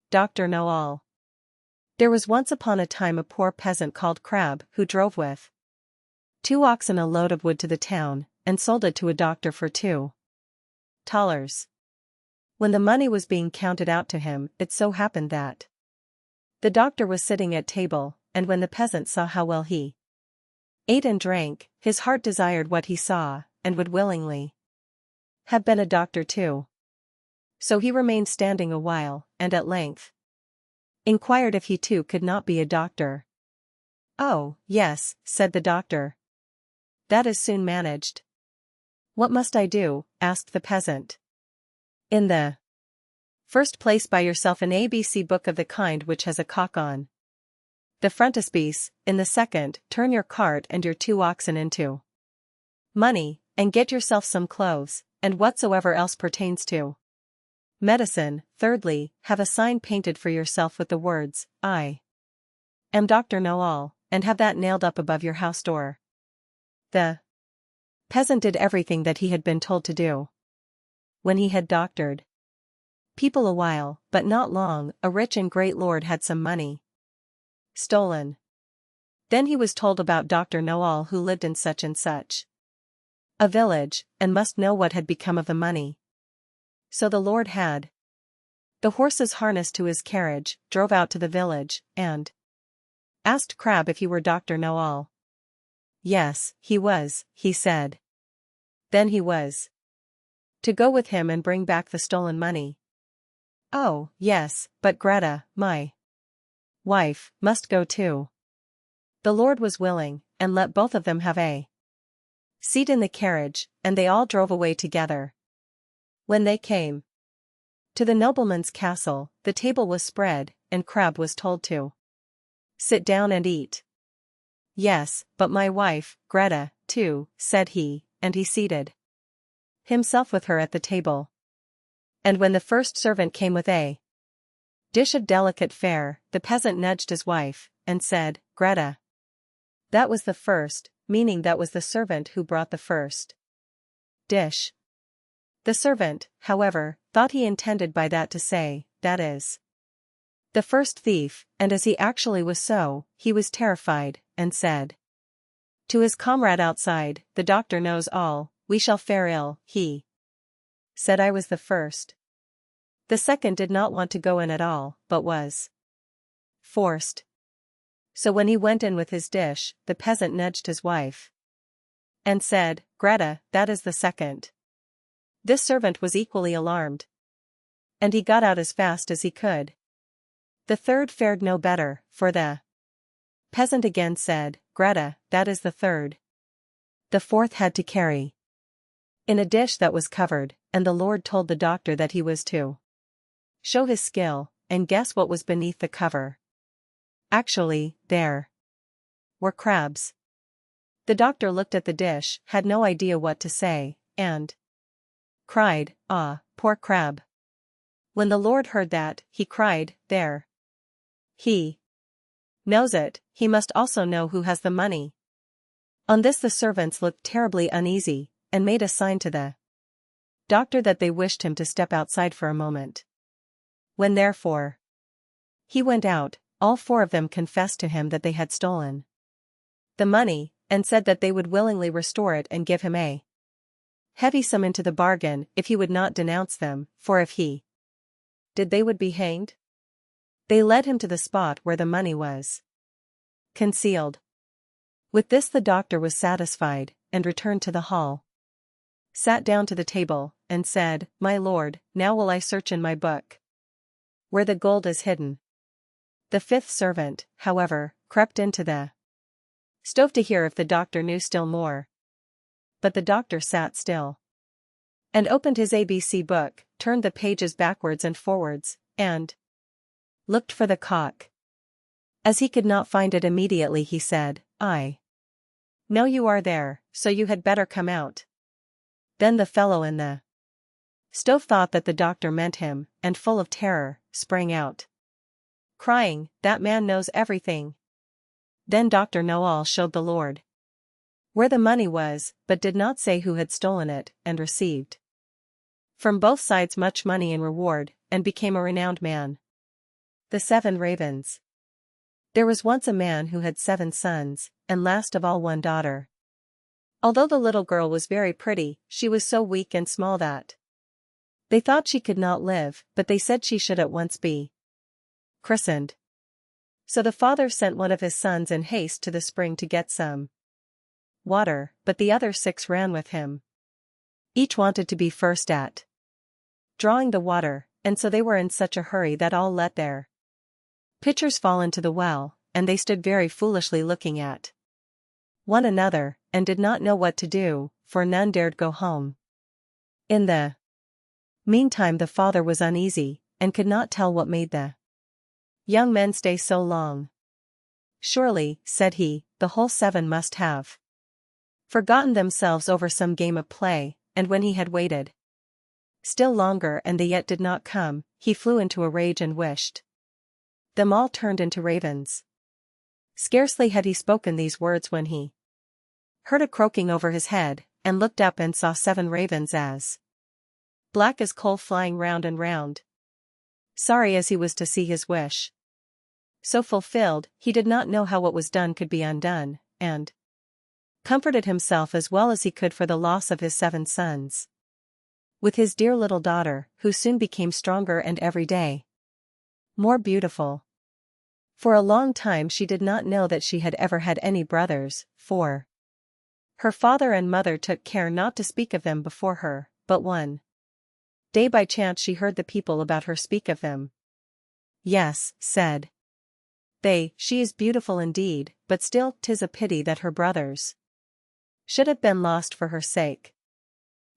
Dr. Knowall. There was once upon a time a poor peasant called Crab who drove with 2 oxen a load of wood to the town, and sold it to a doctor for 2 thalers. When the money was being counted out to him, it so happened that the doctor was sitting at table, and when the peasant saw how well he ate and drank, his heart desired what he saw, and would willingly have been a doctor too. So he remained standing a while, and at length inquired if he too could not be a doctor. "Oh, yes," said the doctor. "That is soon managed." "What must I do?" asked the peasant. "In the first place, buy yourself an ABC book of the kind which has a cock on the frontispiece. In the second, turn your cart and your 2 oxen into money, and get yourself some clothes, and whatsoever else pertains to medicine. Thirdly, have a sign painted for yourself with the words, 'I am Dr. Knowall,' and have that nailed up above your house door." The peasant did everything that he had been told to do. When he had doctored people a while, but not long, a rich and great lord had some money stolen. Then he was told about Dr. Knowall, who lived in such and such a village, and must know what had become of the money. So the lord had the horses harnessed to his carriage, drove out to the village, and asked Crab if he were Dr. Knowall. Yes, he was, he said. Then he was to go with him and bring back the stolen money. "Oh, yes, but Greta, my wife, must go too." The lord was willing, and let both of them have a seat in the carriage, and they all drove away together. When they came to the nobleman's castle, the table was spread, and Crab was told to sit down and eat. "Yes, but my wife, Greta, too," said he, and he seated himself with her at the table. And when the first servant came with a dish of delicate fare, the peasant nudged his wife, and said, "Greta." That was the first, meaning that was the servant who brought the first dish. The servant, however, thought he intended by that to say, that is, the first thief, and as he actually was so, he was terrified, and said to his comrade outside, "The doctor knows all, we shall fare ill." He said I was the first. The second did not want to go in at all, but was forced. So when he went in with his dish, the peasant nudged his wife and said, "Greta, that is the second." This servant was equally alarmed, and he got out as fast as he could. The third fared no better, for the peasant again said, "Greta, that is the third." The fourth had to carry in a dish that was covered, and the lord told the doctor that he was to show his skill, and guess what was beneath the cover. Actually, there were crabs. The doctor looked at the dish, had no idea what to say, and cried, "Ah, poor crab." When the lord heard that, he cried, "There. He knows it, he must also know who has the money." On this the servants looked terribly uneasy, and made a sign to the doctor that they wished him to step outside for a moment. When therefore he went out, all 4 of them confessed to him that they had stolen the money, and said that they would willingly restore it and give him a heavy sum into the bargain if he would not denounce them, for if he did they would be hanged. They led him to the spot where the money was concealed. With this the doctor was satisfied, and returned to the hall, sat down to the table, and said, "My lord, now will I search in my book where the gold is hidden." The 5th servant, however, crept into the stove to hear if the doctor knew still more. But the doctor sat still, and opened his ABC book, turned the pages backwards and forwards, and looked for the cock. As he could not find it immediately, he said, "I know you are there, so you had better come out." Then the fellow in the stove thought that the doctor meant him, and full of terror, sprang out, crying, "That man knows everything." Then Dr. Knowall showed the lord where the money was, but did not say who had stolen it, and received from both sides much money in reward, and became a renowned man. The 7 Ravens. There was once a man who had 7 sons, and last of all 1 daughter. Although the little girl was very pretty, she was so weak and small that they thought she could not live, but they said she should at once be christened. So the father sent one of his sons in haste to the spring to get some water, but the other 6 ran with him. Each wanted to be first at drawing the water, and so they were in such a hurry that all let their pitchers fall into the well, and they stood very foolishly looking at one another, and did not know what to do, for none dared go home. In the meantime the father was uneasy, and could not tell what made the young men stay so long. Surely, said he, the whole 7 must have forgotten themselves over some game of play, and when he had waited still longer and they yet did not come, he flew into a rage and wished them all turned into ravens. Scarcely had he spoken these words when he heard a croaking over his head, and looked up and saw 7 ravens as black as coal flying round and round. Sorry as he was to see his wish so fulfilled, he did not know how what was done could be undone, and comforted himself as well as he could for the loss of his 7 sons. With his dear little daughter, who soon became stronger and every day more beautiful. For a long time she did not know that she had ever had any brothers, for her father and mother took care not to speak of them before her, but one day by chance she heard the people about her speak of them. Yes, said they, she is beautiful indeed, but still 'tis a pity that her brothers should have been lost for her sake.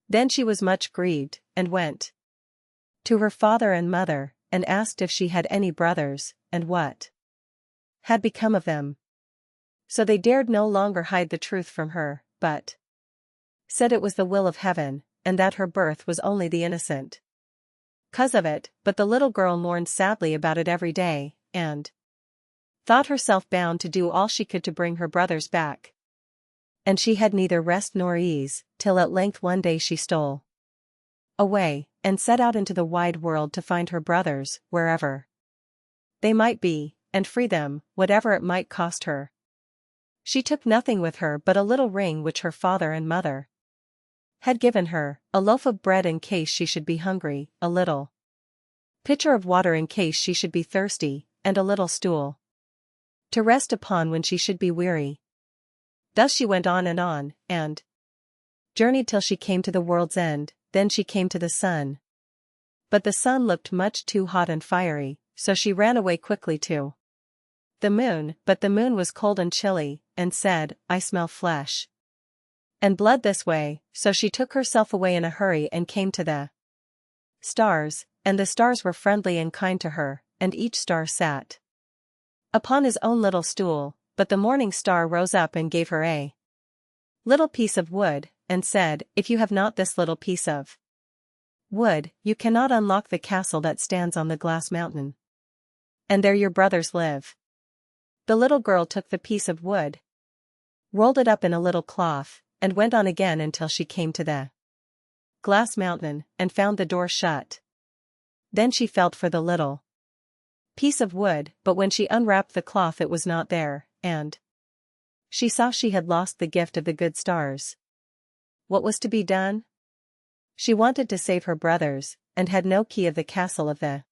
Then she was much grieved, and went to her father and mother, and asked if she had any brothers, and what had become of them. So they dared no longer hide the truth from her, but said it was the will of heaven, and that her birth was only the innocent cause of it. But the little girl mourned sadly about it every day, and thought herself bound to do all she could to bring her brothers back. And she had neither rest nor ease, till at length one day she stole away, and set out into the wide world to find her brothers, wherever they might be, and free them, whatever it might cost her. She took nothing with her but a little ring which her father and mother had given her, a loaf of bread in case she should be hungry, a little pitcher of water in case she should be thirsty, and a little stool to rest upon when she should be weary. Thus she went on, and journeyed till she came to the world's end. Then she came to the sun. But the sun looked much too hot and fiery, so she ran away quickly to the moon, but the moon was cold and chilly, and said, I smell flesh and blood this way, so she took herself away in a hurry and came to the stars, and the stars were friendly and kind to her, and each star sat upon his own little stool, but the morning star rose up and gave her a little piece of wood, and said, if you have not this little piece of wood, you cannot unlock the castle that stands on the glass mountain. And there your brothers live. The little girl took the piece of wood, rolled it up in a little cloth, and went on again until she came to the glass mountain, and found the door shut. Then she felt for the little piece of wood, but when she unwrapped the cloth it was not there, and she saw she had lost the gift of the good stars. What was to be done? She wanted to save her brothers, and had no key of the castle of the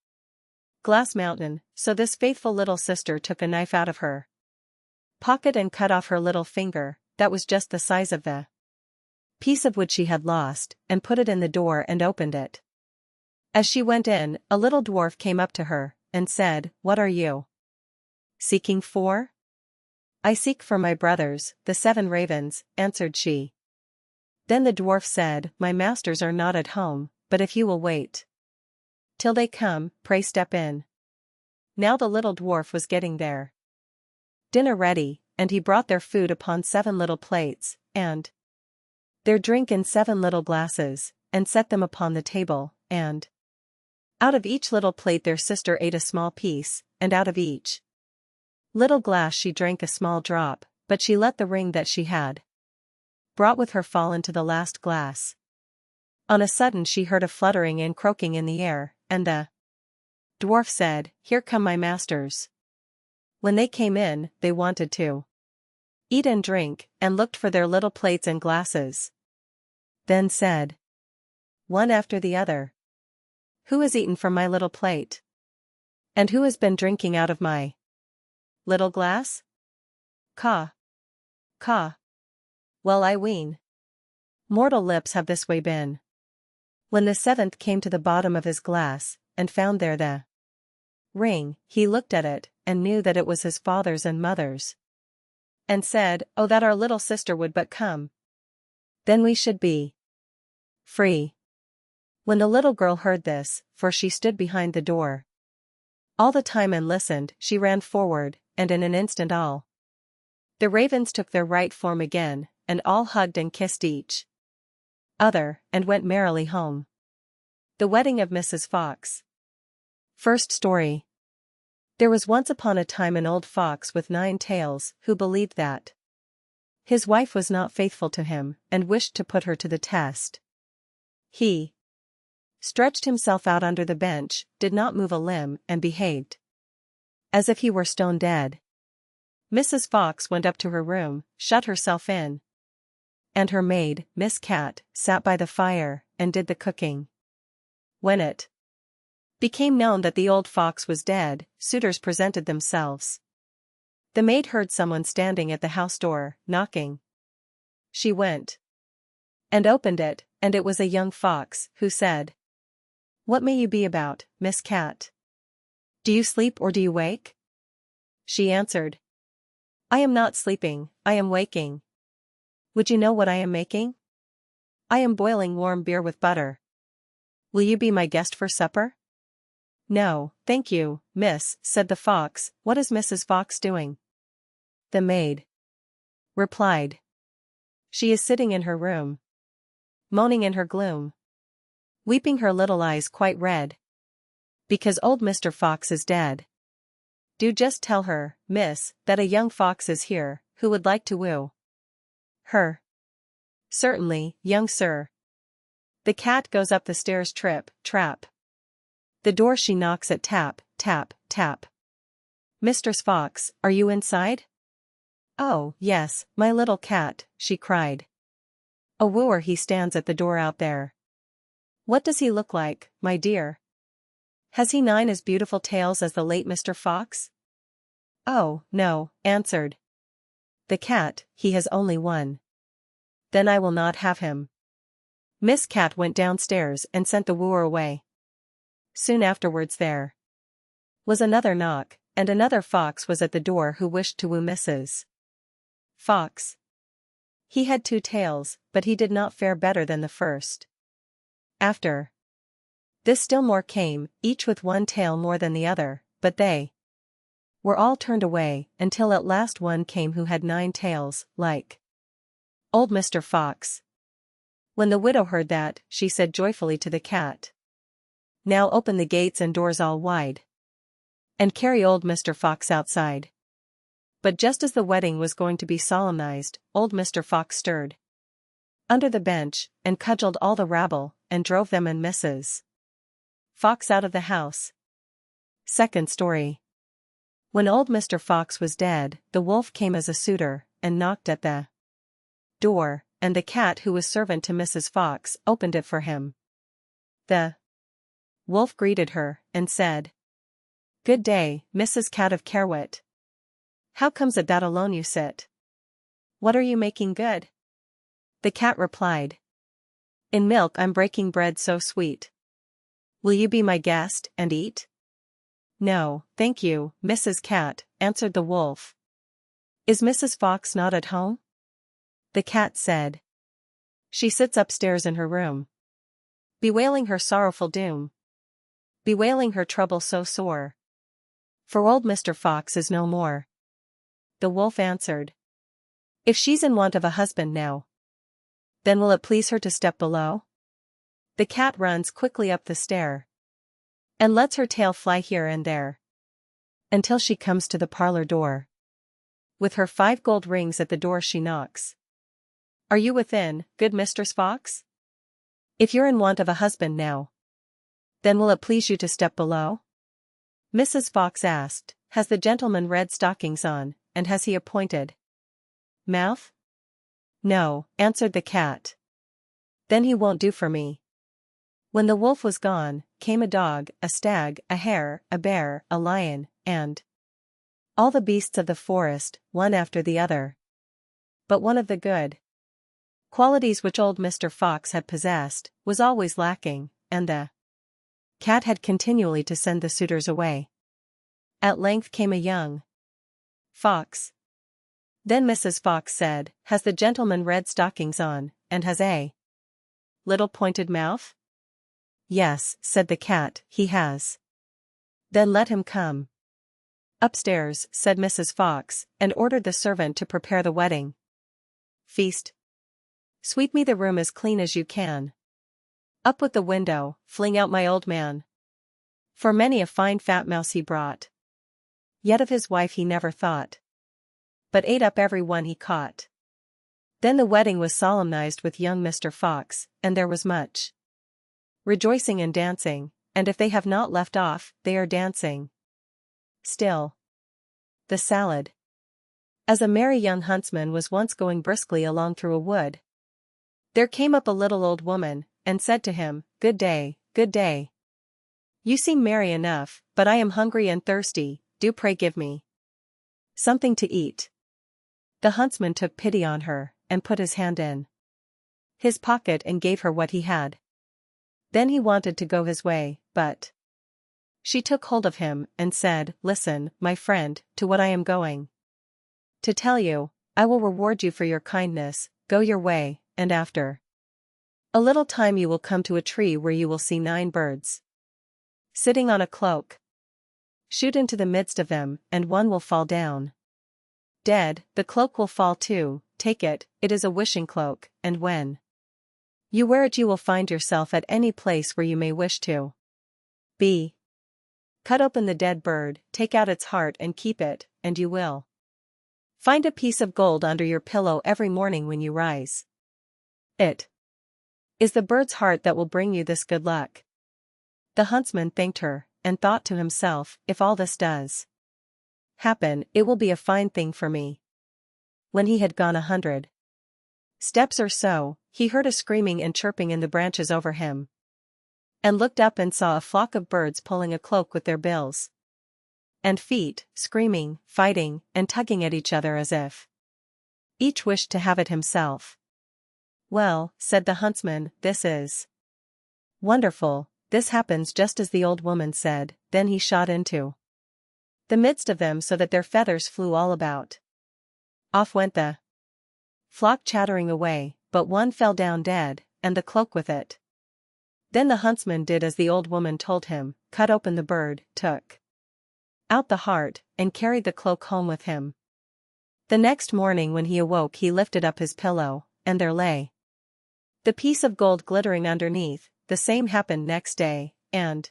glass mountain, so this faithful little sister took a knife out of her pocket and cut off her little finger, that was just the size of the piece of wood she had lost, and put it in the door and opened it. As she went in, a little dwarf came up to her, and said, What are you seeking for? I seek for my brothers, the 7 ravens, answered she. Then the dwarf said, My masters are not at home, but if you will wait till they come, pray step in. Now the little dwarf was getting their dinner ready, and he brought their food upon 7 little plates, and their drink in 7 little glasses, and set them upon the table, and out of each little plate their sister ate a small piece, and out of each little glass she drank a small drop, but she let the ring that she had brought with her fall into the last glass. On a sudden she heard a fluttering and croaking in the air, and the Dwarf said, "Here come my masters." When they came in, they wanted to eat and drink, and looked for their little plates and glasses. Then said, one after the other, "Who has eaten from my little plate? And who has been drinking out of my little glass? Caw, caw. Well, I ween mortal lips have this way been." When the seventh came to the bottom of his glass, and found there the ring, he looked at it, and knew that it was his father's and mother's, and said, "Oh, that our little sister would but come! Then we should be free." When the little girl heard this, for she stood behind the door all the time and listened, she ran forward, and in an instant all the ravens took their right form again, and all hugged and kissed each other, and went merrily home. The Wedding of Mrs. Fox. First story. There was once upon a time an old fox with 9 tails, who believed that his wife was not faithful to him, and wished to put her to the test. He stretched himself out under the bench, did not move a limb, and behaved as if he were stone dead. Mrs. Fox went up to her room, shut herself in, and her maid, Miss Cat, sat by the fire, and did the cooking. When it became known that the old fox was dead, suitors presented themselves. The maid heard someone standing at the house door, knocking. She went and opened it, and it was a young fox, who said, "What may you be about, Miss Cat? Do you sleep or do you wake?" She answered, "I am not sleeping, I am waking. Would you know what I am making? I am boiling warm beer with butter. Will you be my guest for supper?" "No, thank you, miss," said the fox. "What is Mrs. Fox doing?" The maid replied, "She is sitting in her room, moaning in her gloom, weeping her little eyes quite red, because old Mr. Fox is dead. Do just tell her, miss, that a young fox is here, who would like to woo her." "Certainly, young sir." The cat goes up the stairs trip, trap. The door she knocks at tap, tap, tap. "Mistress Fox, are you inside?" "Oh, yes, my little cat," she cried. "A wooer he stands at the door out there. What does he look like, my dear? Has he 9 as beautiful tails as the late Mr. Fox?" "Oh, no," answered the cat, "he has only 1. "Then I will not have him." Miss Cat went downstairs and sent the wooer away. Soon afterwards there was another knock, and another fox was at the door who wished to woo Mrs. Fox. He had 2 tails, but he did not fare better than the first. After this still more came, each with 1 tail more than the other, but they were all turned away, until at last one came who had 9 tails, like old Mr. Fox. When the widow heard that, she said joyfully to the cat, "Now open the gates and doors all wide, and carry old Mr. Fox outside." But just as the wedding was going to be solemnized, old Mr. Fox stirred under the bench, and cudgeled all the rabble, and drove them and Mrs. Fox out of the house. Second story. When old Mr. Fox was dead, the wolf came as a suitor, and knocked at the door, and the cat who was servant to Mrs. Fox opened it for him. The wolf greeted her, and said, "Good day, Mrs. Cat of Carewit. How comes it that alone you sit? What are you making good?" The cat replied, "In milk I'm breaking bread so sweet. Will you be my guest, and eat?" "No, thank you, Mrs. Cat," answered the wolf. "Is Mrs. Fox not at home?" The cat said, "She sits upstairs in her room, bewailing her sorrowful doom, bewailing her trouble so sore, for old Mr. Fox is no more." The wolf answered, "If she's in want of a husband now, then will it please her to step below?" The cat runs quickly up the stair, and lets her tail fly here and there, until she comes to the parlor door. With her 5 gold rings at the door she knocks. "Are you within, good Mistress Fox? If you're in want of a husband now, then will it please you to step below?" Mrs. Fox asked, "Has the gentleman red stockings on, and has he a pointed mouth?" "No," answered the cat. "Then he won't do for me." When the wolf was gone, came a dog, a stag, a hare, a bear, a lion, and all the beasts of the forest, one after the other. But one of the good qualities which old Mr. Fox had possessed, was always lacking, and the cat had continually to send the suitors away. At length came a young fox. Then Mrs. Fox said, "Has the gentleman red stockings on, and has a little pointed mouth?" "Yes," said the cat, "he has." "Then let him come upstairs," said Mrs. Fox, and ordered the servant to prepare the wedding feast. "Sweep me the room as clean as you can. Up with the window, fling out my old man." For many a fine fat mouse he brought. Yet of his wife he never thought, but ate up every one he caught. Then the wedding was solemnized with young Mr. Fox, and there was much rejoicing and dancing, and if they have not left off, they are dancing still. The salad. As a merry young huntsman was once going briskly along through a wood, there came up a little old woman, and said to him, "Good day, good day. You seem merry enough, but I am hungry and thirsty, do pray give me something to eat." The huntsman took pity on her, and put his hand in his pocket and gave her what he had. Then he wanted to go his way, but she took hold of him, and said, "Listen, my friend, to what I am going to tell you. I will reward you for your kindness, go your way, and after a little time you will come to a tree where you will see 9 birds sitting on a cloak. Shoot into the midst of them, and one will fall down dead, the cloak will fall too, take it, it is a wishing cloak, and when you wear it you will find yourself at any place where you may wish to be. Cut open the dead bird, take out its heart and keep it, and you will find a piece of gold under your pillow every morning when you rise. It is the bird's heart that will bring you this good luck." The huntsman thanked her, and thought to himself, "If all this does happen, it will be a fine thing for me." When he had gone 100 steps or so, he heard a screaming and chirping in the branches over him, and looked up and saw a flock of birds pulling a cloak with their bills and feet, screaming, fighting, and tugging at each other as if each wished to have it himself. "Well," said the huntsman, "this is wonderful, this happens just as the old woman said." Then he shot into the midst of them so that their feathers flew all about. Off went the flock chattering away, but one fell down dead, and the cloak with it. Then the huntsman did as the old woman told him, cut open the bird, took out the heart, and carried the cloak home with him. The next morning when he awoke he lifted up his pillow, and there lay the piece of gold glittering underneath. The same happened next day, and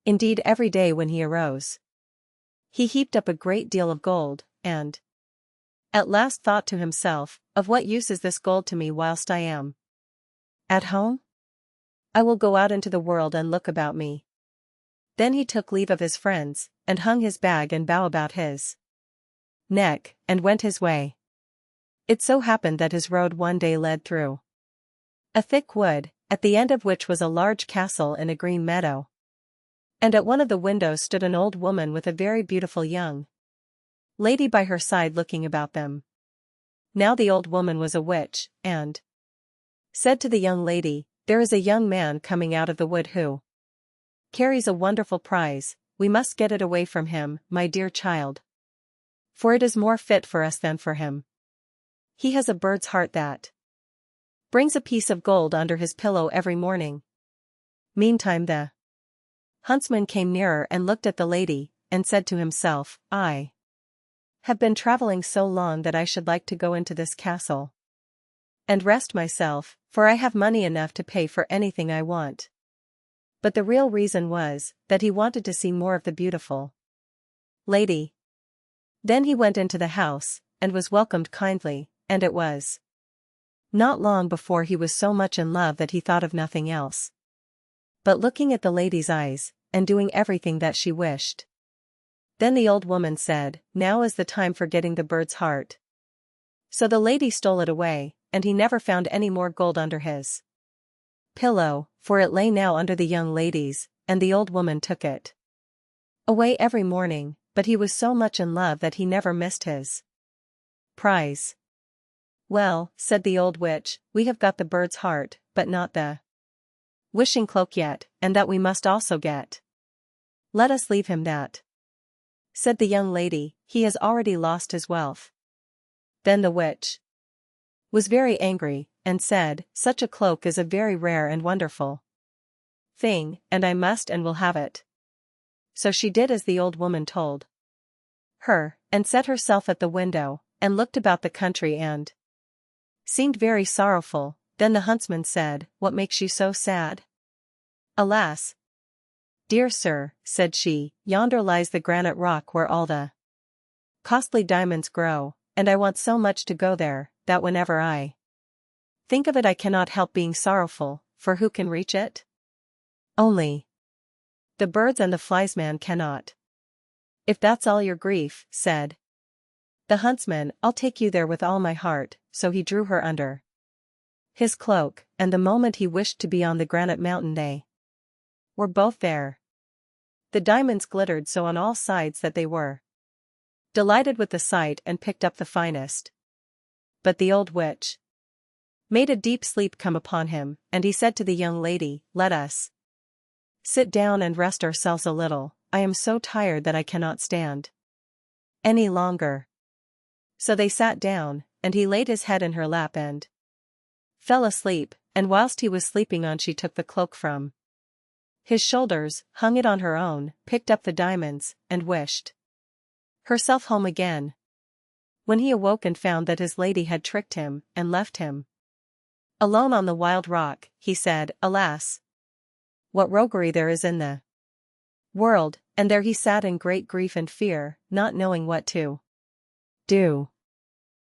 indeed every day when he arose, he heaped up a great deal of gold, and at last thought to himself, "Of what use is this gold to me whilst I am at home? I will go out into the world and look about me." Then he took leave of his friends, and hung his bag and bow about his neck, and went his way. It so happened that his road one day led through a thick wood, at the end of which was a large castle in a green meadow. And at one of the windows stood an old woman with a very beautiful young lady by her side looking about them. Now the old woman was a witch, and said to the young lady, "There is a young man coming out of the wood who carries a wonderful prize. We must get it away from him, my dear child, for it is more fit for us than for him. He has a bird's heart that brings a piece of gold under his pillow every morning." Meantime the huntsman came nearer and looked at the lady, and said to himself, "I have been traveling so long that I should like to go into this castle and rest myself, for I have money enough to pay for anything I want." But the real reason was, that he wanted to see more of the beautiful lady. Then he went into the house, and was welcomed kindly, and it was not long before he was so much in love that he thought of nothing else but looking at the lady's eyes, and doing everything that she wished. Then the old woman said, "Now is the time for getting the bird's heart." So the lady stole it away, and he never found any more gold under his pillow, for it lay now under the young lady's, and the old woman took it away every morning, but he was so much in love that he never missed his prize. "Well," said the old witch, "we have got the bird's heart, but not the wishing cloak yet, and that we must also get." "Let us leave him that," said the young lady, "he has already lost his wealth." Then the witch was very angry, and said, "Such a cloak is a very rare and wonderful thing, and I must and will have it." So she did as the old woman told her, and set herself at the window, and looked about the country and seemed very sorrowful. Then the huntsman said, "What makes you so sad?" "Alas, dear sir," said she, "yonder lies the granite rock where all the costly diamonds grow, and I want so much to go there, that whenever I think of it I cannot help being sorrowful, for who can reach it? Only the birds and the flies, man cannot." "If that's all your grief," said the huntsman, "I'll take you there with all my heart." So he drew her under his cloak, and the moment he wished to be on the granite mountain they were both there. The diamonds glittered so on all sides that they were delighted with the sight and picked up the finest. But the old witch made a deep sleep come upon him, and he said to the young lady, "Let us sit down and rest ourselves a little, I am so tired that I cannot stand any longer." So they sat down, and he laid his head in her lap and fell asleep, and whilst he was sleeping on she took the cloak from his shoulders, hung it on her own, picked up the diamonds, and wished herself home again. When he awoke and found that his lady had tricked him, and left him alone on the wild rock, he said, "Alas, what roguery there is in the world," and there he sat in great grief and fear, not knowing what to do.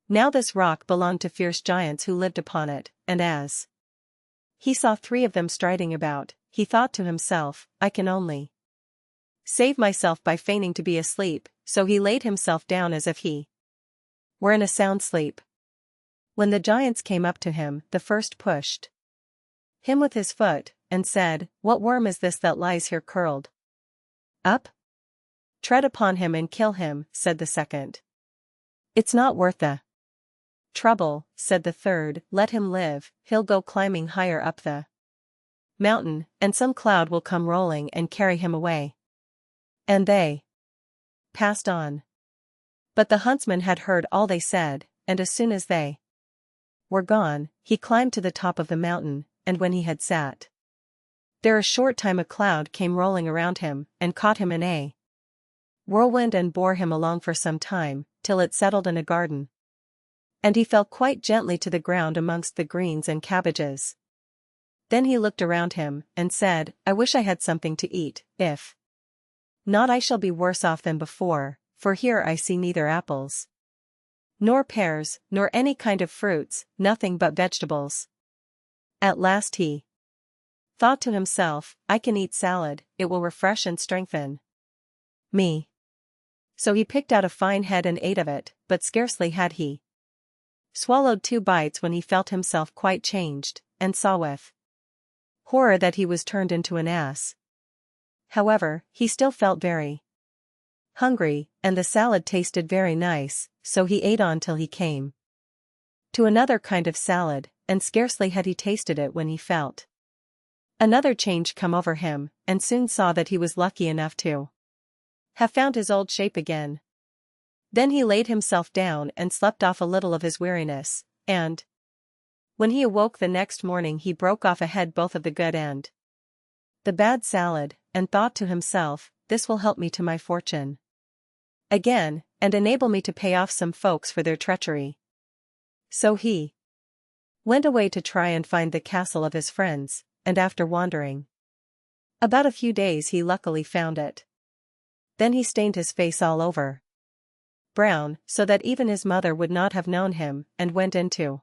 Now this rock belonged to fierce giants who lived upon it, and as he saw 3 of them striding about, he thought to himself, "I can only save myself by feigning to be asleep," so he laid himself down as if he were in a sound sleep. When the giants came up to him, the first pushed him with his foot, and said, "What worm is this that lies here curled up? Tread upon him and kill him," said the second. "It's not worth the trouble," said the third, "let him live, he'll go climbing higher up the mountain, and some cloud will come rolling and carry him away." And they passed on. But the huntsman had heard all they said, and as soon as they were gone, he climbed to the top of the mountain, and when he had sat there a short time a cloud came rolling around him, and caught him in a whirlwind and bore him along for some time, till it settled in a garden. And he fell quite gently to the ground amongst the greens and cabbages. Then he looked around him, and said, "I wish I had something to eat, if not I shall be worse off than before, for here I see neither apples, nor pears, nor any kind of fruits, nothing but vegetables." At last he thought to himself, "I can eat salad, it will refresh and strengthen me." So he picked out a fine head and ate of it, but scarcely had he swallowed 2 bites when he felt himself quite changed, and saw with horror that he was turned into an ass. However, he still felt very hungry, and the salad tasted very nice, so he ate on till he came to another kind of salad, and scarcely had he tasted it when he felt another change come over him, and soon saw that he was lucky enough to have found his old shape again. Then he laid himself down and slept off a little of his weariness, and when he awoke the next morning he broke off a head both of the good and the bad salad, and thought to himself, "This will help me to my fortune again, and enable me to pay off some folks for their treachery." So he went away to try and find the castle of his friends, and after wandering about a few days he luckily found it. Then he stained his face all over brown, so that even his mother would not have known him, and went into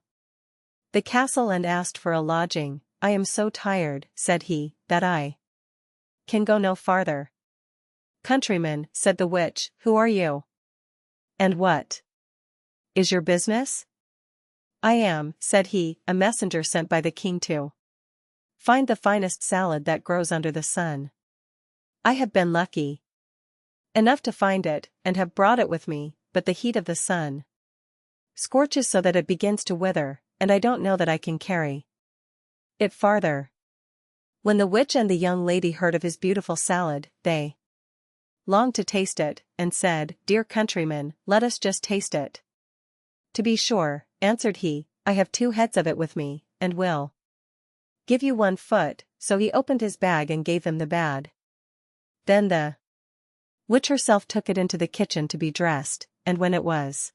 the castle and asked for a lodging. "I am so tired," said he, "that I can go no farther. "Countryman," said the witch, "who are you? And what is your business?" "I am," said he, "a messenger sent by the king to find the finest salad that grows under the sun. I have been lucky enough to find it, and have brought it with me, but the heat of the sun scorches so that it begins to wither, and I don't know that I can carry it farther." When the witch and the young lady heard of his beautiful salad, they longed to taste it, and said, "Dear countryman, let us just taste it." "To be sure," answered he, "I have 2 heads of it with me, and will give you 1 foot." So he opened his bag and gave them the bad. Then the witch herself took it into the kitchen to be dressed, and when it was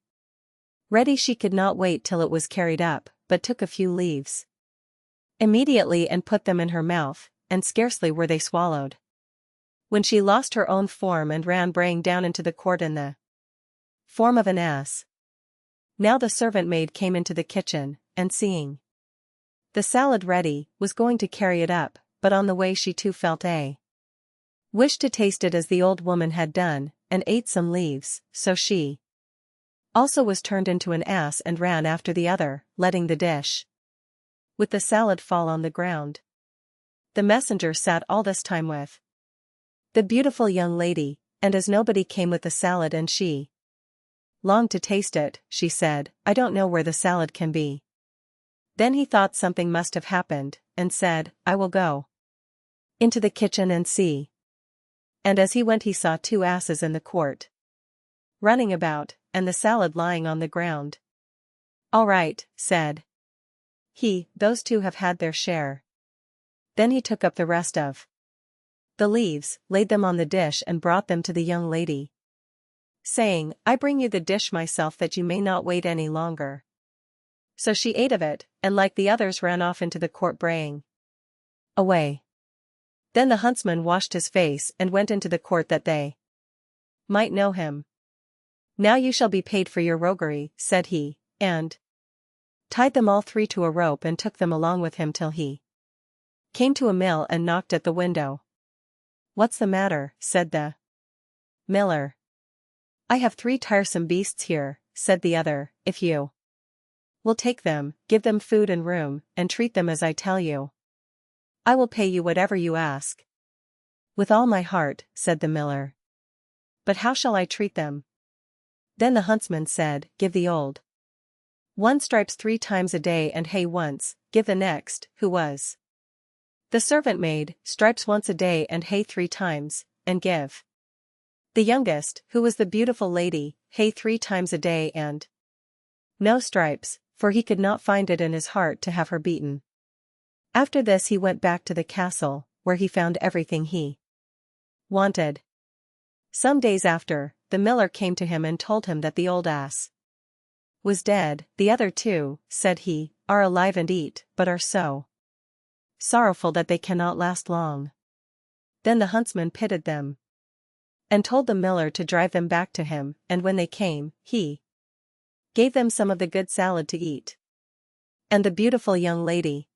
ready she could not wait till it was carried up, but took a few leaves immediately and put them in her mouth, and scarcely were they swallowed when she lost her own form and ran braying down into the court in the form of an ass. Now the servant maid came into the kitchen, and seeing the salad ready, was going to carry it up, but on the way she too felt a wish to taste it as the old woman had done, and ate some leaves, so she also was turned into an ass and ran after the other, letting the dish with the salad fall on the ground. The messenger sat all this time with the beautiful young lady, and as nobody came with the salad and she longed to taste it, she said, "I don't know where the salad can be." Then he thought something must have happened, and said, "I will go into the kitchen and see." And as he went he saw 2 asses in the court running about, and the salad lying on the ground. "All right," said he, "those 2 have had their share." Then he took up the rest of the leaves, laid them on the dish and brought them to the young lady, saying, "I bring you the dish myself that you may not wait any longer." So she ate of it, and like the others ran off into the court braying away. Then the huntsman washed his face and went into the court that they might know him. "Now you shall be paid for your roguery," said he, and tied them all 3 to a rope and took them along with him till he came to a mill and knocked at the window. "What's the matter?" said the miller. "I have 3 tiresome beasts here," said the other. "If you will take them, give them food and room, and treat them as I tell you, I will pay you whatever you ask." "With all my heart," said the miller. "But how shall I treat them?" Then the huntsman said, "Give the old one stripes 3 times a day and hay once, give the next, who was the servant maid, stripes once a day and hay 3 times, and give the youngest, who was the beautiful lady, hay 3 times a day and no stripes, for he could not find it in his heart to have her beaten." After this he went back to the castle, where he found everything he wanted. Some days after, the miller came to him and told him that the old ass was dead. "The other 2," said he, "are alive and eat, but are so sorrowful that they cannot last long." Then the huntsman pitied them, and told the miller to drive them back to him, and when they came, he gave them some of the good salad to eat. And the beautiful young lady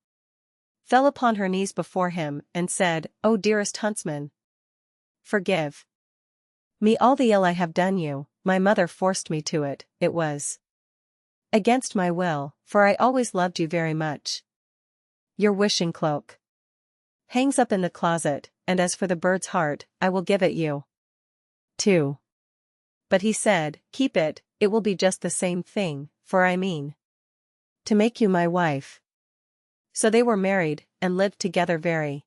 fell upon her knees before him, and said, "O dearest huntsman, forgive me all the ill I have done you. My mother forced me to it, it was against my will, for I always loved you very much. Your wishing cloak hangs up in the closet, and as for the bird's heart, I will give it you too." But he said, "Keep it, it will be just the same thing, for I mean to make you my wife." So they were married, and lived together very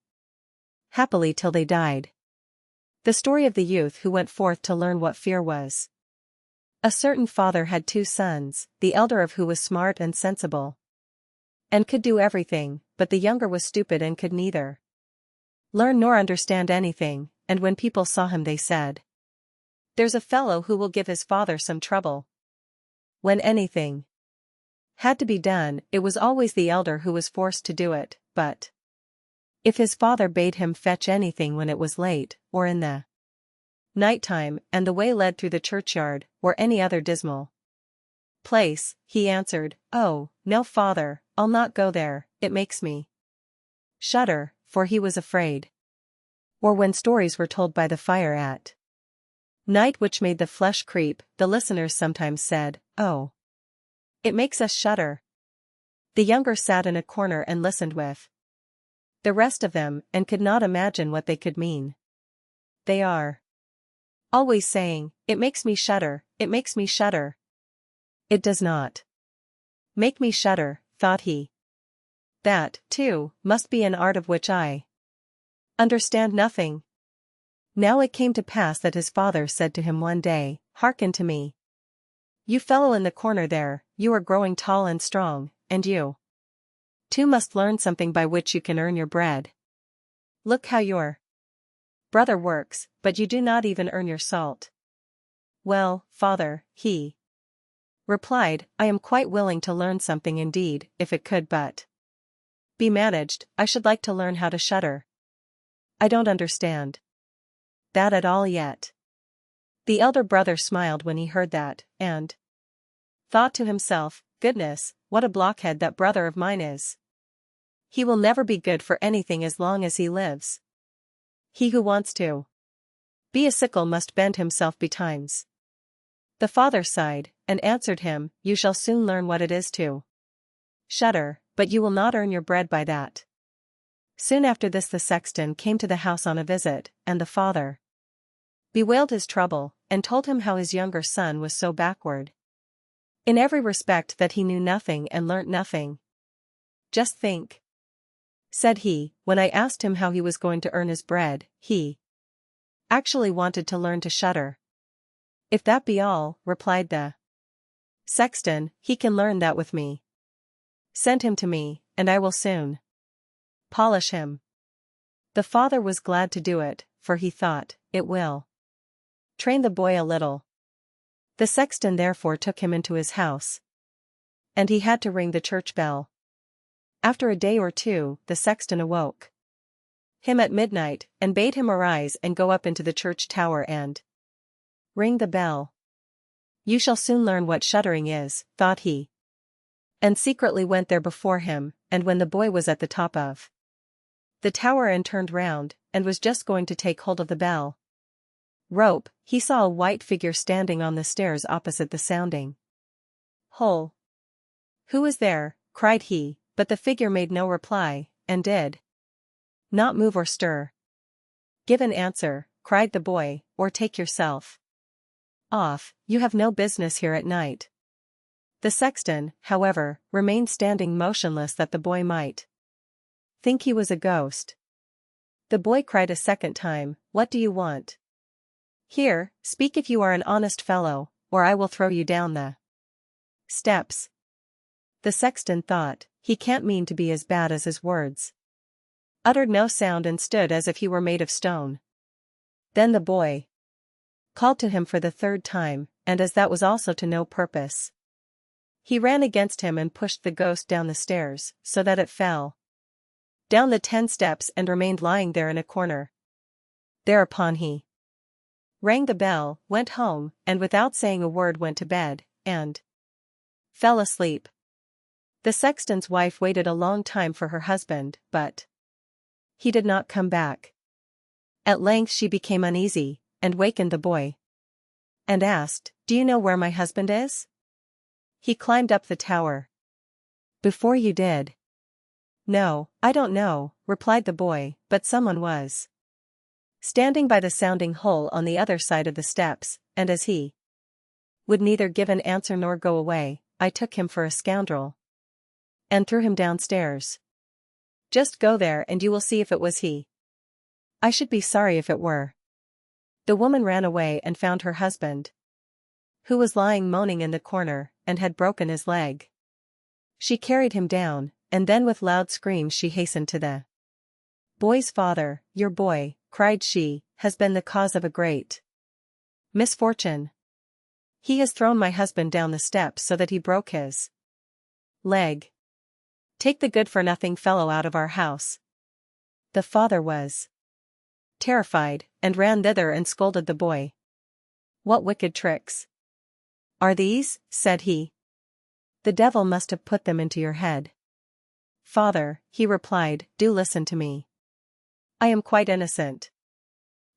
happily till they died. The story of the youth who went forth to learn what fear was. A certain father had 2 sons, the elder of who was smart and sensible, and could do everything, but the younger was stupid and could neither learn nor understand anything, and when people saw him they said, "There's a fellow who will give his father some trouble." When anything had to be done, it was always the elder who was forced to do it, but if his father bade him fetch anything when it was late, or in the night-time, and the way led through the churchyard, or any other dismal place, he answered, "Oh, no father, I'll not go there, it makes me shudder," for he was afraid Or when stories were told by the fire at night which made the flesh creep, the listeners sometimes said, "Oh, it makes us shudder." The younger sat in a corner and listened with the rest of them and could not imagine what they could mean. "They are always saying, 'It makes me shudder, it makes me shudder.'" "It does not make me shudder," thought he. "That, too, must be an art of which I understand nothing." Now it came to pass that his father said to him one day, "Hearken to me. You fellow in the corner there, you are growing tall and strong, and you too must learn something by which you can earn your bread. Look how your brother works, but you do not even earn your salt." "Well, father," he replied, "I am quite willing to learn something indeed, if it could but be managed. I should like to learn how to shudder. I don't understand that at all yet." The elder brother smiled when he heard that, and thought to himself, "Goodness, what a blockhead that brother of mine is. He will never be good for anything as long as he lives. He who wants to be a sickle must bend himself betimes." The father sighed, and answered him, "You shall soon learn what it is to shudder, but you will not earn your bread by that." Soon after this the sexton came to the house on a visit, and the father bewailed his trouble, and told him how his younger son was so backward in every respect that he knew nothing and learnt nothing. "Just think," said he, "when I asked him how he was going to earn his bread, he actually wanted to learn to shudder." "If that be all," replied the sexton, "he can learn that with me. Send him to me, and I will soon polish him." The father was glad to do it, for he thought, "It will train the boy a little." The sexton therefore took him into his house, and he had to ring the church bell. After a day or two, the sexton awoke him at midnight, and bade him arise and go up into the church tower and ring the bell. "You shall soon learn what shuddering is," thought he, and secretly went there before him, and when the boy was at the top of the tower and turned round, and was just going to take hold of the bell rope, he saw a white figure standing on the stairs opposite the sounding hole. "Who is there?" cried he, but the figure made no reply, and did not move or stir. "Give an answer," cried the boy, "or take yourself off, you have no business here at night." The sexton, however, remained standing motionless that the boy might think he was a ghost. The boy cried a second time, "What do you want? Here, speak if you are an honest fellow, or I will throw you down the steps." The sexton thought, "He can't mean to be as bad as his words," uttered no sound and stood as if he were made of stone. Then the boy called to him for the third time, and as that was also to no purpose, he ran against him and pushed the ghost down the stairs, so that it fell down the 10 steps and remained lying there in a corner. Thereupon he rang the bell, went home, and without saying a word went to bed, and fell asleep. The sexton's wife waited a long time for her husband, but he did not come back. At length she became uneasy, and wakened the boy, and asked, "Do you know where my husband is?" "He climbed up the tower before you did." "No, I don't know," replied the boy, "but someone was standing by the sounding hole on the other side of the steps, and as he would neither give an answer nor go away, I took him for a scoundrel and threw him downstairs. Just go there and you will see if it was he. I should be sorry if it were." The woman ran away and found her husband, who was lying moaning in the corner, and had broken his leg. She carried him down, and then with loud screams she hastened to the boy's father. "Your boy," cried she, "has been the cause of a great misfortune. He has thrown my husband down the steps so that he broke his leg. Take the good-for-nothing fellow out of our house." The father was terrified, and ran thither and scolded the boy. "What wicked tricks are these?" said he. "The devil must have put them into your head." "Father," he replied, "do listen to me. I am quite innocent.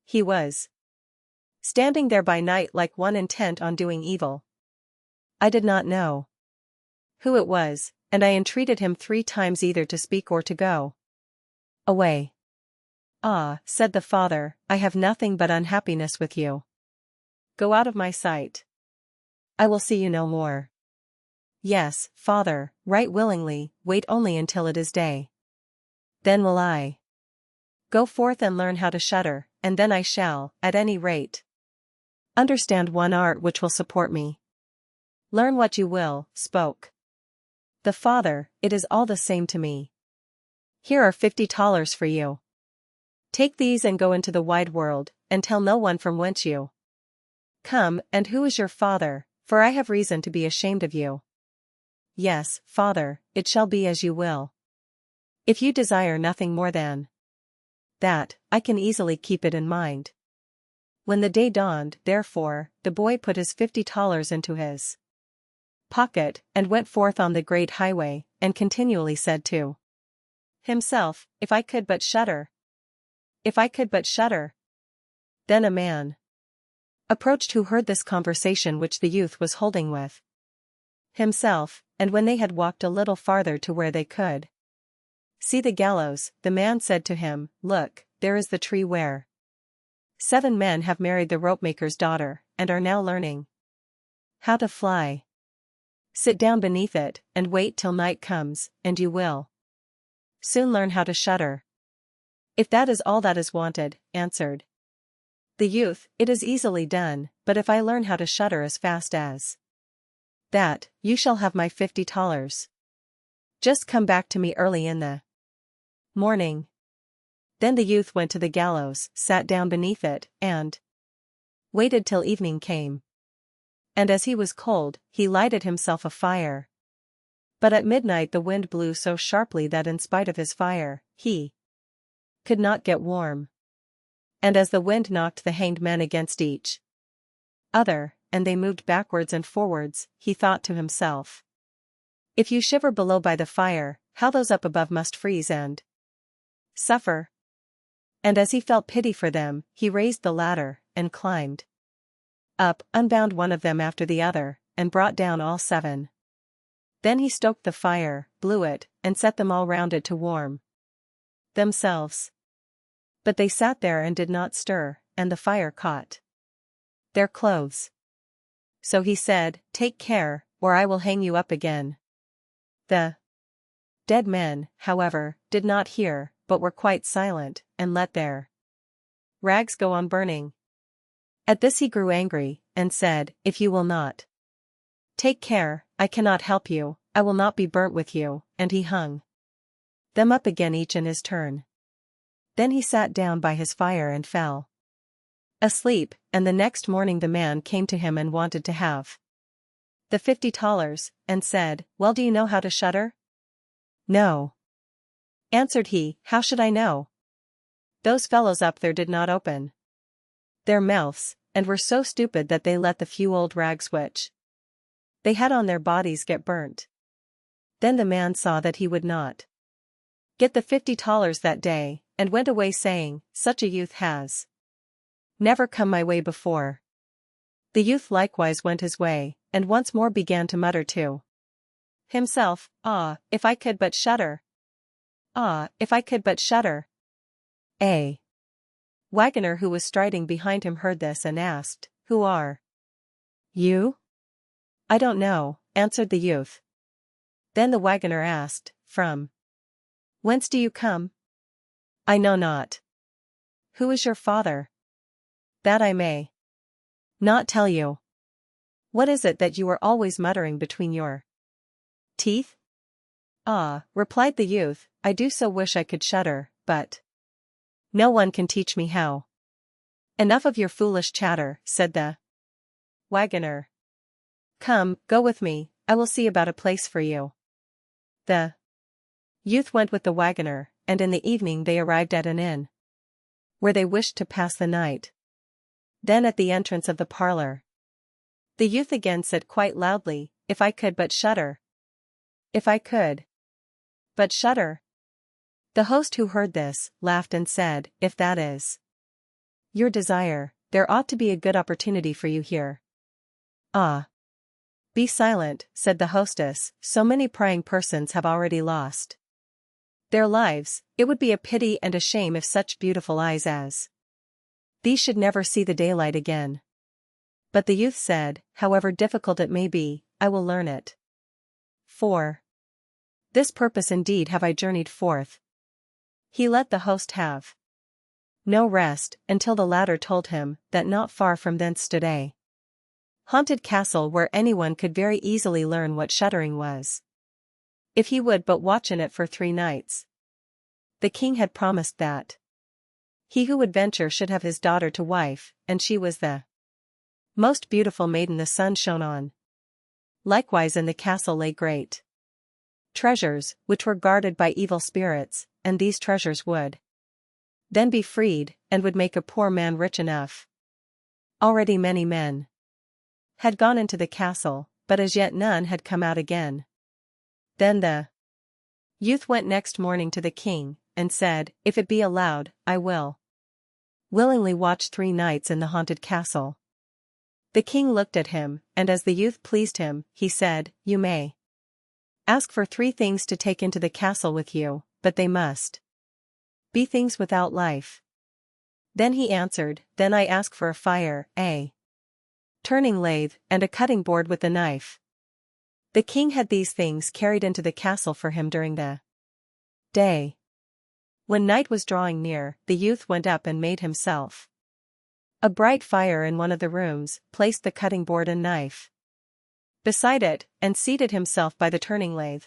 He was standing there by night like one intent on doing evil. I did not know who it was, and I entreated him 3 times either to speak or to go away. Ah, said the father, I have nothing but unhappiness with you. Go out of my sight. I will see you no more. Yes, father, right willingly, wait only until it is day. Then will I go forth and learn how to shudder, and then I shall, at any rate, understand one art which will support me. Learn what you will, spoke the father, it is all the same to me. Here are $50 for you. Take these and go into the wide world, and tell no one from whence you come, and who is your father, for I have reason to be ashamed of you. Yes, father, it shall be as you will. If you desire nothing more than that, I can easily keep it in mind. When the day dawned, therefore, the boy put his $50 into his pocket, and went forth on the great highway, and continually said to himself, if I could but shudder. If I could but shudder. Then a man approached who heard this conversation which the youth was holding with himself, and when they had walked a little farther to where they could see the gallows, the man said to him, Look, there is the tree where 7 men have married the ropemaker's daughter, and are now learning how to fly. Sit down beneath it, and wait till night comes, and you will soon learn how to shudder. If that is all that is wanted, answered the youth, it is easily done, but if I learn how to shudder as fast as that, you shall have my $50. Just come back to me early in the morning. Then the youth went to the gallows, sat down beneath it, and waited till evening came. And as he was cold, he lighted himself a fire. But at midnight the wind blew so sharply that in spite of his fire, he could not get warm. And as the wind knocked the hanged men against each other, and they moved backwards and forwards, he thought to himself, if you shiver below by the fire, how those up above must freeze and suffer. And as he felt pity for them, he raised the ladder, and climbed up, unbound one of them after the other, and brought down all 7. Then he stoked the fire, blew it, and set them all round it to warm themselves. But they sat there and did not stir, and the fire caught their clothes. So he said, Take care, or I will hang you up again. The dead men, however, did not hear, but were quite silent, and let their rags go on burning. At this he grew angry, and said, If you will not take care, I cannot help you, I will not be burnt with you, and he hung them up again each in his turn. Then he sat down by his fire and fell asleep, and the next morning the man came to him and wanted to have the $50, and said, Well, do you know how to shudder? No, answered he, how should I know? Those fellows up there did not open their mouths, and were so stupid that they let the few old rags which they had on their bodies get burnt. Then the man saw that he would not get the $50 that day, and went away saying, Such a youth has never come my way before. The youth likewise went his way, and once more began to mutter to himself, Ah, if I could but shudder! Ah, if I could but shudder! A wagoner who was striding behind him heard this and asked, Who are you? I don't know, answered the youth. Then the wagoner asked, From whence do you come? I know not. Who is your father? That I may not tell you. What is it that you are always muttering between your teeth? Ah, replied the youth, I do so wish I could shudder, but no one can teach me how. Enough of your foolish chatter, said the wagoner. Come, go with me, I will see about a place for you. The youth went with the wagoner, and in the evening they arrived at an inn, where they wished to pass the night. Then at the entrance of the parlor, the youth again said quite loudly, If I could but shudder! If I could but shudder! The host who heard this, laughed and said, If that is Your desire, there ought to be a good opportunity for you here. Ah. Be silent, said the hostess, so many prying persons have already lost their lives. It would be a pity and a shame if such beautiful eyes as these should never see the daylight again. But the youth said, however difficult it may be, I will learn it. For this purpose indeed have I journeyed forth. He let the host have no rest, until the latter told him that not far from thence stood a haunted castle where anyone could very easily learn what shuddering was, if he would but watch in it for 3 nights. The king had promised that he who would venture should have his daughter to wife, and she was the most beautiful maiden the sun shone on. Likewise in the castle lay great treasures, which were guarded by evil spirits, and these treasures would then be freed, and would make a poor man rich enough. Already many men had gone into the castle, but as yet none had come out again. Then the youth went next morning to the king, and said, if it be allowed, I will willingly watch 3 nights in the haunted castle. The king looked at him, and as the youth pleased him, he said, you may ask for 3 things to take into the castle with you, but they must be things without life. Then he answered, then I ask for a fire, a turning lathe, and a cutting board with a knife. The king had these things carried into the castle for him during the day. When night was drawing near, the youth went up and made himself a bright fire in one of the rooms, placed the cutting board and knife beside it, and seated himself by the turning lathe.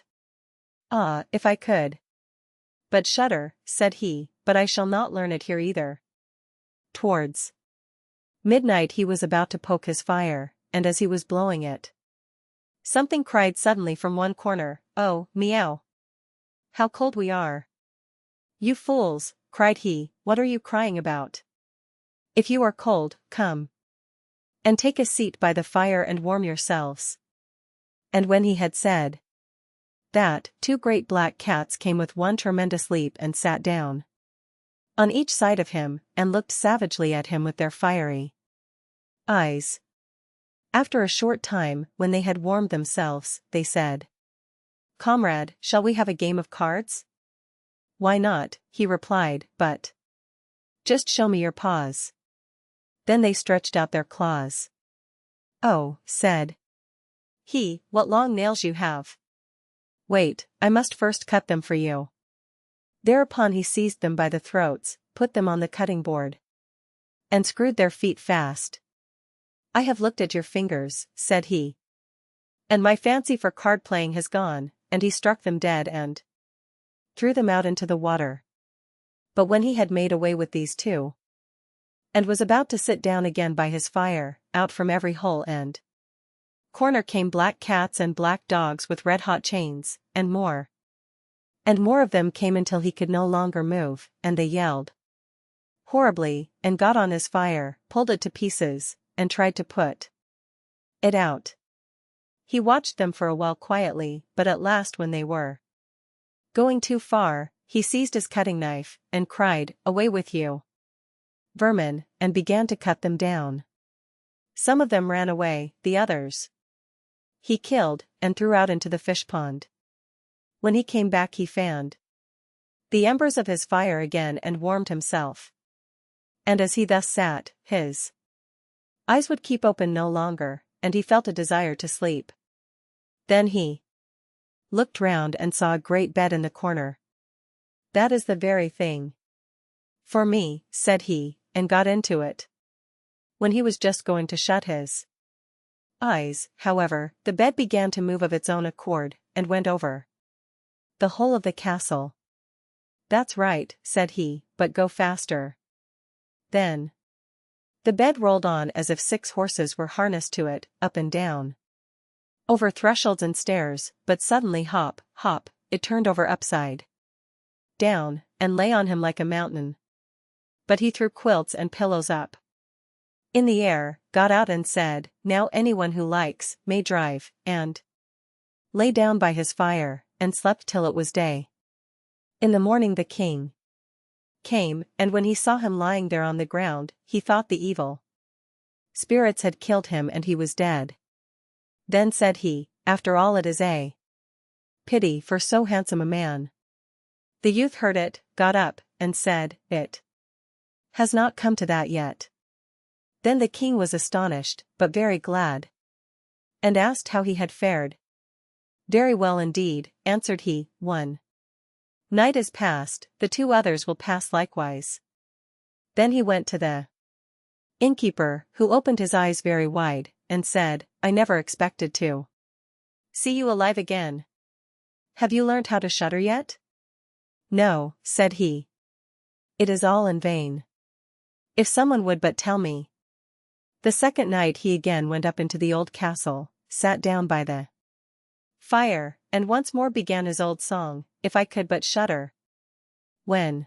Ah, if I could but shudder, said he, but I shall not learn it here either. Towards midnight he was about to poke his fire, and as he was blowing it, something cried suddenly from one corner, oh, meow! How cold we are! You fools, cried he, what are you crying about? If you are cold, come and take a seat by the fire and warm yourselves. And when he had said that, 2 great black cats came with one tremendous leap and sat down on each side of him, and looked savagely at him with their fiery eyes. After a short time, when they had warmed themselves, they said, Comrade, shall we have a game of cards? Why not, he replied, but just show me your paws. Then they stretched out their claws. Oh, said he, what long nails you have! Wait, I must first cut them for you. Thereupon he seized them by the throats, put them on the cutting board, and screwed their feet fast. I have looked at your fingers, said he, and my fancy for card playing has gone, and he struck them dead and threw them out into the water. But when he had made away with these 2, and was about to sit down again by his fire, out from every hole and corner came black cats and black dogs with red-hot chains, and more of them came until he could no longer move, and they yelled horribly, and got on his fire, pulled it to pieces, and tried to put it out. He watched them for a while quietly, but at last when they were going too far, he seized his cutting knife, and cried, away with you, vermin, and began to cut them down. Some of them ran away, the others he killed, and threw out into the fish pond. When he came back he fanned the embers of his fire again and warmed himself. And as he thus sat, his eyes would keep open no longer, and he felt a desire to sleep. Then he looked round and saw a great bed in the corner. That is the very thing for me, said he, and got into it. When he was just going to shut his eyes, however, the bed began to move of its own accord, and went over the whole of the castle. That's right, said he, but go faster. Then the bed rolled on as if 6 horses were harnessed to it, up and down, over thresholds and stairs, but suddenly hop, hop, it turned over upside down, and lay on him like a mountain. But he threw quilts and pillows up in the air, got out and said, now anyone who likes, may drive, and lay down by his fire, and slept till it was day. In the morning the king came, and when he saw him lying there on the ground, he thought the evil spirits had killed him and he was dead. Then said he, "After all it is a pity for so handsome a man." The youth heard it, got up, and said, "It has not come to that yet." Then the king was astonished, but very glad, and asked how he had fared. "Very well indeed," answered he. "One night is past, the 2 others will pass likewise." Then he went to the innkeeper, who opened his eyes very wide, and said, "I never expected to see you alive again. Have you learnt how to shudder yet?" "No," said he. "It is all in vain. If someone would but tell me." The second night he again went up into the old castle, sat down by the fire, and once more began his old song, "If I could but shudder." When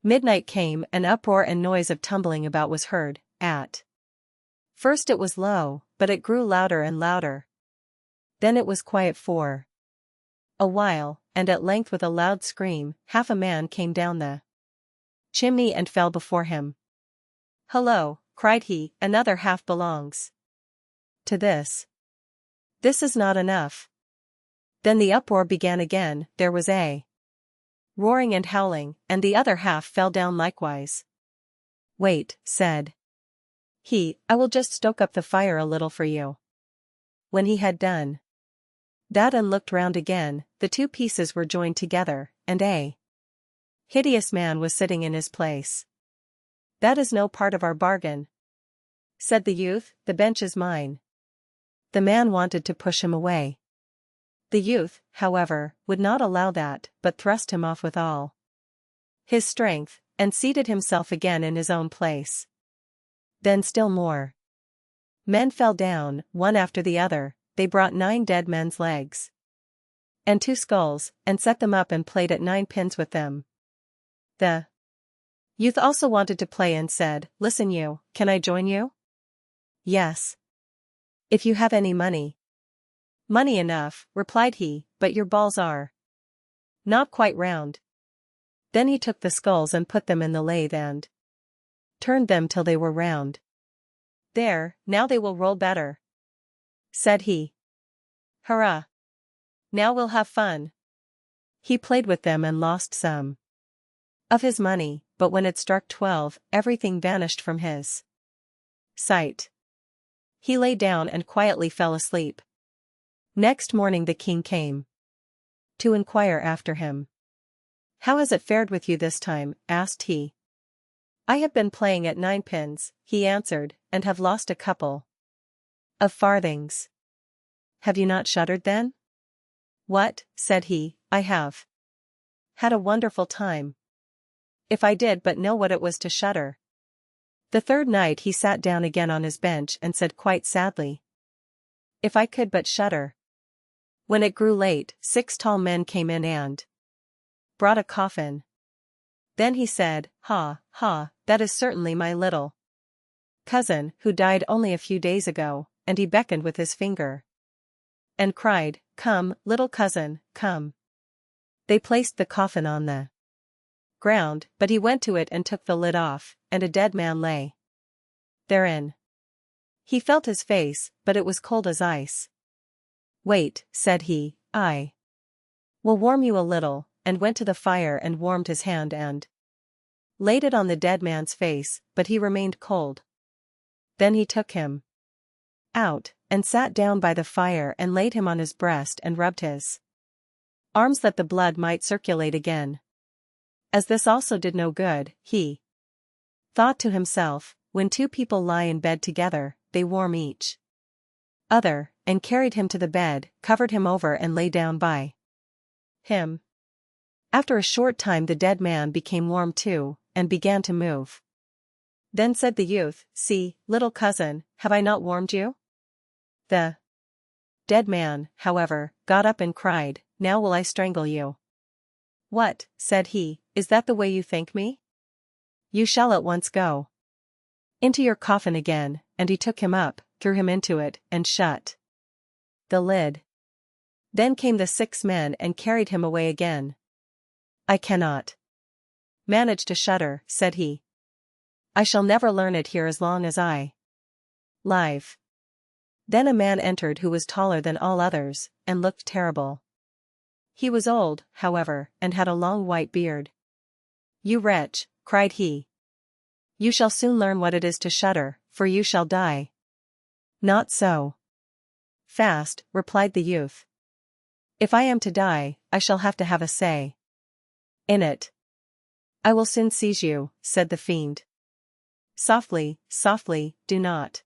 midnight came, an uproar and noise of tumbling about was heard. At first it was low, but it grew louder and louder. Then it was quiet for a while, and at length with a loud scream, half a man came down the chimney and fell before him. "Hullo," cried he, "another half belongs to this. This is not enough." Then the uproar began again, there was a roaring and howling, and the other half fell down likewise. "Wait," said he, "I will just stoke up the fire a little for you." When he had done that and looked round again, the 2 pieces were joined together, and a hideous man was sitting in his place. "That is no part of our bargain," said the youth, "the bench is mine." The man wanted to push him away. The youth, however, would not allow that, but thrust him off with all his strength, and seated himself again in his own place. Then still more men fell down, one after the other. They brought 9 dead men's legs and 2 skulls, and set them up and played at 9 pins with them. The youth also wanted to play and said, "Listen you, can I join you?" "Yes, if you have any money." "Money enough," replied he, "but your balls are not quite round." Then he took the skulls and put them in the lathe and turned them till they were round. "There, now they will roll better," said he. "Hurrah! Now we'll have fun." He played with them and lost some of his money, but when it struck 12, everything vanished from his sight. He lay down and quietly fell asleep. Next morning the king came to inquire after him. "How has it fared with you this time?" asked he. "I have been playing at 9 pins," he answered, "and have lost a couple of farthings." "Have you not shuddered then?" "What," said he, "I have had a wonderful time. If I did but know what it was to shudder." The third night he sat down again on his bench and said quite sadly, "If I could but shudder." When it grew late, 6 tall men came in and brought a coffin. Then he said, "Ha, ha, that is certainly my little cousin, who died only a few days ago," and he beckoned with his finger and cried, "Come, little cousin, come." They placed the coffin on the ground, but he went to it and took the lid off, and a dead man lay therein. He felt his face, but it was cold as ice. "Wait," said he, "I will warm you a little," and went to the fire and warmed his hand and laid it on the dead man's face, but he remained cold. Then he took him out, and sat down by the fire and laid him on his breast and rubbed his arms that the blood might circulate again. As this also did no good, he thought to himself, "When 2 people lie in bed together, they warm each other," and carried him to the bed, covered him over and lay down by him. After a short time the dead man became warm too, and began to move. Then said the youth, "See, little cousin, have I not warmed you?" The dead man, however, got up and cried, "Now will I strangle you." "What," said he, "is that the way you thank me? You shall at once go into your coffin again," and he took him up, threw him into it, and shut the lid. Then came the 6 men and carried him away again. "I cannot Manage to shudder, said he. I shall never learn it here as long as I live. Then a man entered who was taller than all others, and looked terrible. He was old, however, and had a long white beard. You wretch, cried he. You shall soon learn what it is to shudder, for you shall die. Not so fast, replied the youth. If I am to die, I shall have to have a say in it. I will soon seize you, said the fiend. Softly, softly, do not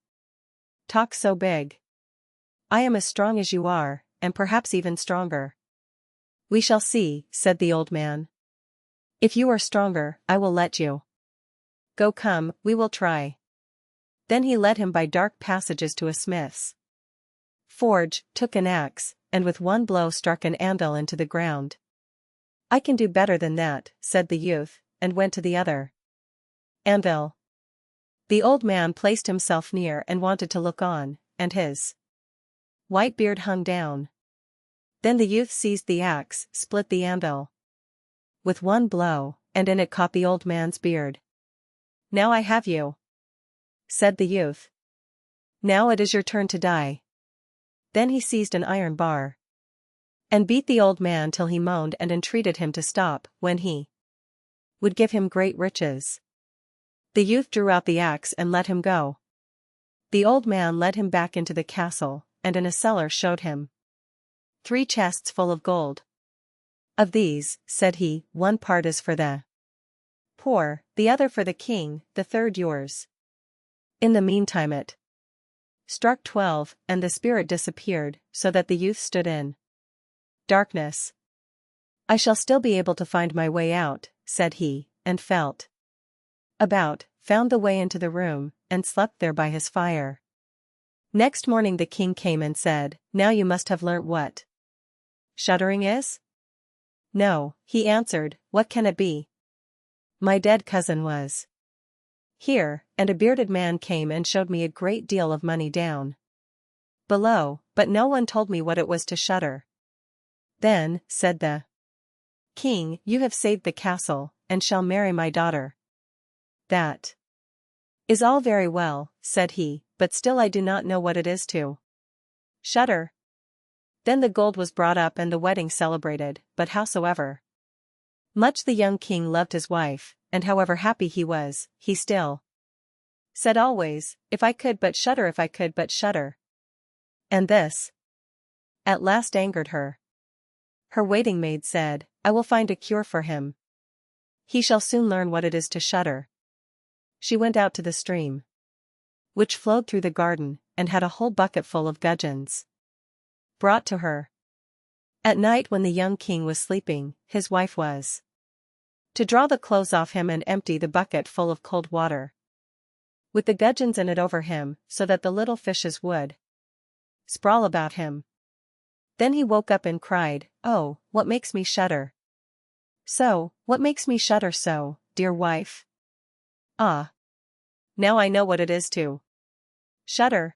talk so big. I am as strong as you are, and perhaps even stronger. We shall see, said the old man. If you are stronger, I will let you go. Come, we will try. Then he led him by dark passages to a smith's forge, took an axe, and with one blow struck an anvil into the ground. I can do better than that, said the youth, and went to the other anvil. The old man placed himself near and wanted to look on, and his white beard hung down. Then the youth seized the axe, split the anvil with one blow, and in it caught the old man's beard. Now I have you, said the youth. Now it is your turn to die. Then he seized an iron bar and beat the old man till he moaned and entreated him to stop, when he would give him great riches. The youth drew out the axe and let him go. The old man led him back into the castle, and in a cellar showed him 3 chests full of gold. Of these, said he, one part is for the poor, the other for the king, the third yours. In the meantime it struck 12, and the spirit disappeared, so that the youth stood in darkness. I shall still be able to find my way out, said he, and felt about, found the way into the room, and slept there by his fire. Next morning the king came and said, Now you must have learnt what shuddering is? No, he answered, what can it be? My dead cousin was here, and a bearded man came and showed me a great deal of money down below, but no one told me what it was to shudder. Then, said the king, you have saved the castle, and shall marry my daughter. That is all very well, said he, but still I do not know what it is to shudder. Then the gold was brought up and the wedding celebrated, but howsoever much the young king loved his wife, and however happy he was, he still said always, if I could but shudder, if I could but shudder. And this at last angered her. Her waiting maid said, I will find a cure for him. He shall soon learn what it is to shudder. She went out to the stream, which flowed through the garden, and had a whole bucket full of gudgeons brought to her. At night when the young king was sleeping, his wife was to draw the clothes off him and empty the bucket full of cold water with the gudgeons in it over him, so that the little fishes would sprawl about him. Then he woke up and cried, Oh, what makes me shudder so, what makes me shudder so, dear wife? Ah! Now I know what it is to shudder.